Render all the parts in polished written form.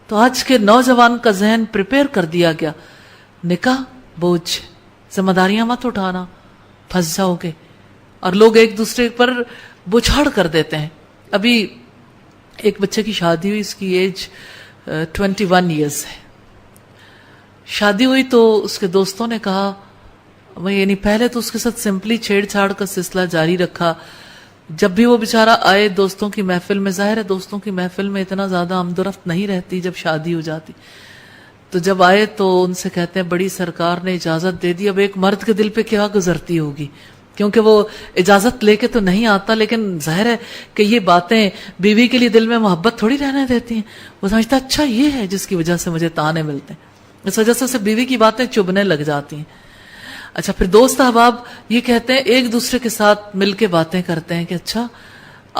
تو آج کے نوجوان کا ذہن پریپیئر کر دیا گیا، نکاح بوجھ، ذمہ داریاں مت اٹھانا، پھنس جاؤ گے، اور لوگ ایک دوسرے پر بچھاڑ کر دیتے ہیں. ابھی ایک بچے کی شادی ہوئی، اس کی ایج 21 ایئرز ہے. شادی ہوئی تو اس کے دوستوں نے کہا، یعنی پہلے تو اس کے ساتھ سمپلی چھیڑ چھاڑ کا سلسلہ جاری رکھا. جب بھی وہ بیچارہ آئے دوستوں کی محفل میں، ظاہر ہے دوستوں کی محفل میں اتنا زیادہ آمد و رفت نہیں رہتی جب شادی ہو جاتی، تو جب آئے تو ان سے کہتے ہیں بڑی سرکار نے اجازت دے دی. اب ایک مرد کے دل پہ کیا گزرتی ہوگی، کیونکہ وہ اجازت لے کے تو نہیں آتا، لیکن ظاہر ہے کہ یہ باتیں بیوی کے لیے دل میں محبت تھوڑی رہنے دیتی ہیں. وہ سمجھتا اچھا یہ ہے جس کی وجہ سے مجھے تانے ملتے ہیں، اس وجہ سے اسے بیوی کی باتیں چبھنے لگ جاتی ہیں. اچھا پھر دوست احباب یہ کہتے ہیں، ایک دوسرے کے ساتھ مل کے باتیں کرتے ہیں کہ اچھا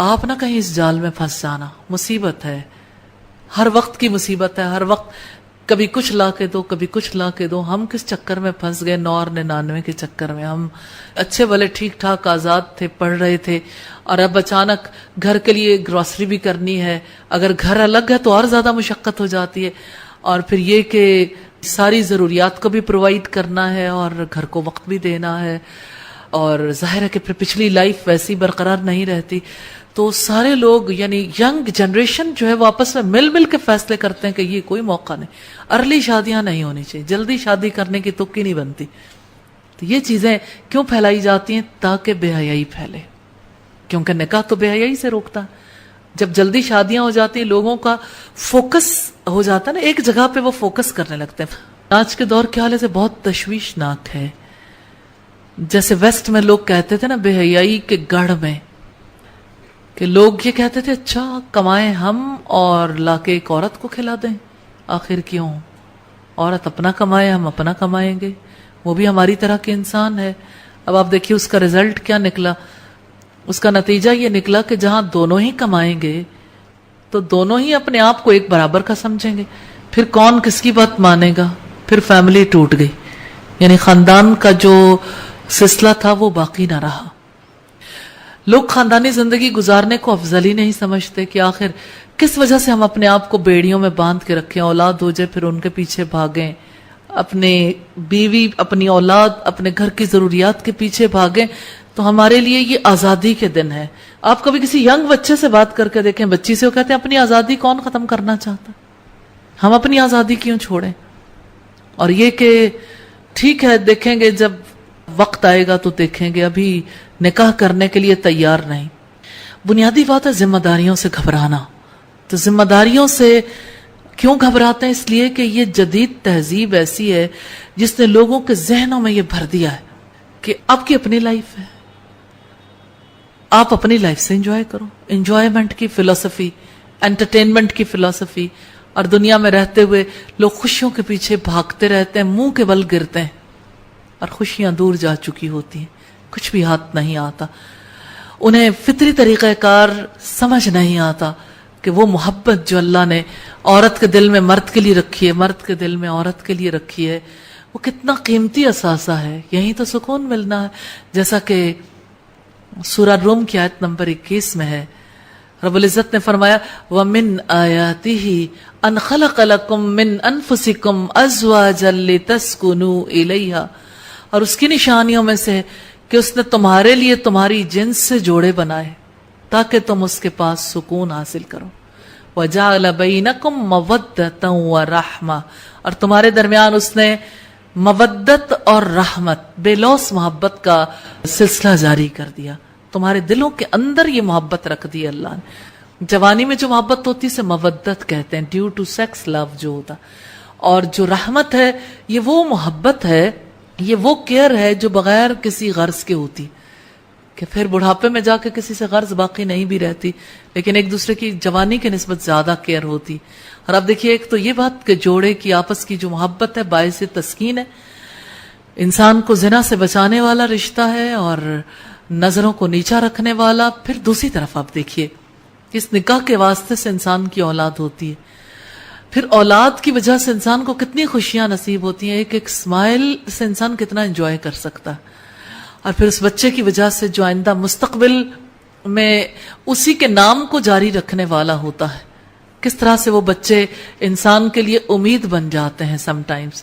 آپ نہ کہیں اس جال میں پھنس جانا، مصیبت ہے، ہر وقت کی مصیبت ہے، ہر وقت کبھی کچھ لا کے دو کبھی کچھ لا کے دو. ہم کس چکر میں پھنس گئے، 999 کے چکر میں. ہم اچھے بھلے ٹھیک ٹھاک آزاد تھے، پڑھ رہے تھے، اور اب اچانک گھر کے لیے گروسری بھی کرنی ہے. اگر گھر الگ ہے تو اور زیادہ مشقت ہو جاتی ہے، اور پھر یہ کہ ساری ضروریات کو بھی پرووائڈ کرنا ہے اور گھر کو وقت بھی دینا ہے، اور ظاہر ہے کہ پھر پچھلی لائف ویسی برقرار نہیں رہتی. تو سارے لوگ یعنی ینگ جنریشن جو ہے وہ آپس میں مل مل کے فیصلے کرتے ہیں کہ یہ کوئی موقع نہیں، ارلی شادیاں نہیں ہونی چاہیے، جلدی شادی کرنے کی تک ہی نہیں بنتی. تو یہ چیزیں کیوں پھیلائی جاتی ہیں؟ تاکہ بے حیائی پھیلے، کیونکہ نکاح تو بے حیائی سے روکتا ہے. جب جلدی شادیاں ہو جاتی ہیں لوگوں کا فوکس ہو جاتا ہے نا ایک جگہ پہ، وہ فوکس کرنے لگتے ہیں. آج کے دور کے حوالے سے بہت تشویشناک ہے. جیسے ویسٹ میں لوگ کہتے تھے نا بے حیائی کے گڑھ میں، کہ لوگ یہ کہتے تھے اچھا کمائیں ہم اور لا کے ایک عورت کو کھلا دیں. آخر کیوں؟ عورت اپنا کمائے، ہم اپنا کمائیں گے، وہ بھی ہماری طرح کے انسان ہے. اب آپ دیکھیے اس کا رزلٹ کیا نکلا. اس کا نتیجہ یہ نکلا کہ جہاں دونوں ہی کمائیں گے تو دونوں ہی اپنے آپ کو ایک برابر کا سمجھیں گے. پھر کون کس کی بات مانے گا؟ پھر فیملی ٹوٹ گئی، یعنی خاندان کا جو سلسلہ تھا وہ باقی نہ رہا. لوگ خاندانی زندگی گزارنے کو افضل ہی نہیں سمجھتے کہ آخر کس وجہ سے ہم اپنے آپ کو بیڑیوں میں باندھ کے رکھیں، اولاد ہو جائے پھر ان کے پیچھے بھاگیں، اپنے بیوی اپنی اولاد اپنے گھر کی ضروریات کے پیچھے بھاگیں. تو ہمارے لیے یہ آزادی کے دن ہے. آپ کبھی کسی ینگ بچے سے بات کر کے دیکھیں، بچی سے وہ کہتے ہیں اپنی آزادی کون ختم کرنا چاہتا، ہم اپنی آزادی کیوں چھوڑیں. اور یہ کہ ٹھیک ہے دیکھیں گے جب وقت آئے گا تو دیکھیں گے، ابھی نکاح کرنے کے لیے تیار نہیں. بنیادی بات ہے ذمہ داریوں سے گھبرانا. تو ذمہ داریوں سے کیوں گھبراتے ہیں؟ اس لیے کہ یہ جدید تہذیب ایسی ہے جس نے لوگوں کے ذہنوں میں یہ بھر دیا ہے کہ آپ کی اپنی لائف ہے، آپ اپنی لائف سے انجوائے کرو. انجوائمنٹ کی فلسفی، انٹرٹینمنٹ کی فلسفی، اور دنیا میں رہتے ہوئے لوگ خوشیوں کے پیچھے بھاگتے رہتے ہیں، منہ کے بل گرتے ہیں، اور خوشیاں دور جا چکی ہوتی ہیں، کچھ بھی ہاتھ نہیں آتا. انہیں فطری طریقہ کار سمجھ نہیں آتا کہ وہ محبت جو اللہ نے عورت کے دل میں مرد کے لیے رکھی ہے، مرد کے دل میں عورت کے لیے رکھی ہے، وہ کتنا قیمتی اثاثہ ہے. یہیں تو سکون ملنا ہے. جیسا کہ سورہ روم کی آیت نمبر 21 میں ہے، رب العزت نے فرمایا وَمِنْ آيَاتِهِ أَنْ خَلَقَ لَكُم مِّنْ أَنفُسِكُمْ أَزْوَاجًا لِتَسْكُنُوا إِلَيْهَا، اور اس کی نشانیوں میں سے کہ اس نے تمہارے لیے تمہاری جنس سے جوڑے بنائے تاکہ تم اس کے پاس سکون حاصل کرو. وَجَعَلَ بَيْنَكُمْ مَوَدَّةً وَرَحْمَةً، اور تمہارے درمیان اس نے مودت اور رحمت، بے لوث محبت کا سلسلہ جاری کر دیا. تمہارے دلوں کے اندر یہ محبت رکھ دی اللہ نے. جوانی میں جو محبت ہوتی ہے اسے مودت کہتے ہیں، ڈیو ٹو سیکس لو جو ہوتا. اور جو رحمت ہے یہ وہ محبت ہے، یہ وہ کیئر ہے جو بغیر کسی غرض کے ہوتی، کہ پھر بڑھاپے میں جا کے کسی سے غرض باقی نہیں بھی رہتی، لیکن ایک دوسرے کی جوانی کے نسبت زیادہ کیئر ہوتی. اور اب دیکھیے ایک تو یہ بات کہ جوڑے کی آپس کی جو محبت ہے باعث تسکین ہے، انسان کو زنا سے بچانے والا رشتہ ہے اور نظروں کو نیچا رکھنے والا. پھر دوسری طرف آپ دیکھیے اس نکاح کے واسطے سے انسان کی اولاد ہوتی ہے، پھر اولاد کی وجہ سے انسان کو کتنی خوشیاں نصیب ہوتی ہیں. ایک ایک اسمائل سے انسان کتنا انجوائے کر سکتا ہے. اور پھر اس بچے کی وجہ سے جو آئندہ مستقبل میں اسی کے نام کو جاری رکھنے والا ہوتا ہے، کس طرح سے وہ بچے انسان کے لیے امید بن جاتے ہیں سم ٹائمز.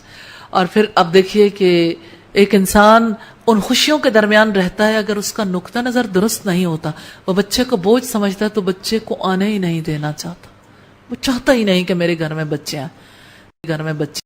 اور پھر اب دیکھیے کہ ایک انسان ان خوشیوں کے درمیان رہتا ہے، اگر اس کا نقطہ نظر درست نہیں ہوتا، وہ بچے کو بوجھ سمجھتا ہے تو بچے کو آنے ہی نہیں دینا چاہتا. وہ چاہتا ہی نہیں کہ میرے گھر میں بچے ہیں، گھر میں بچے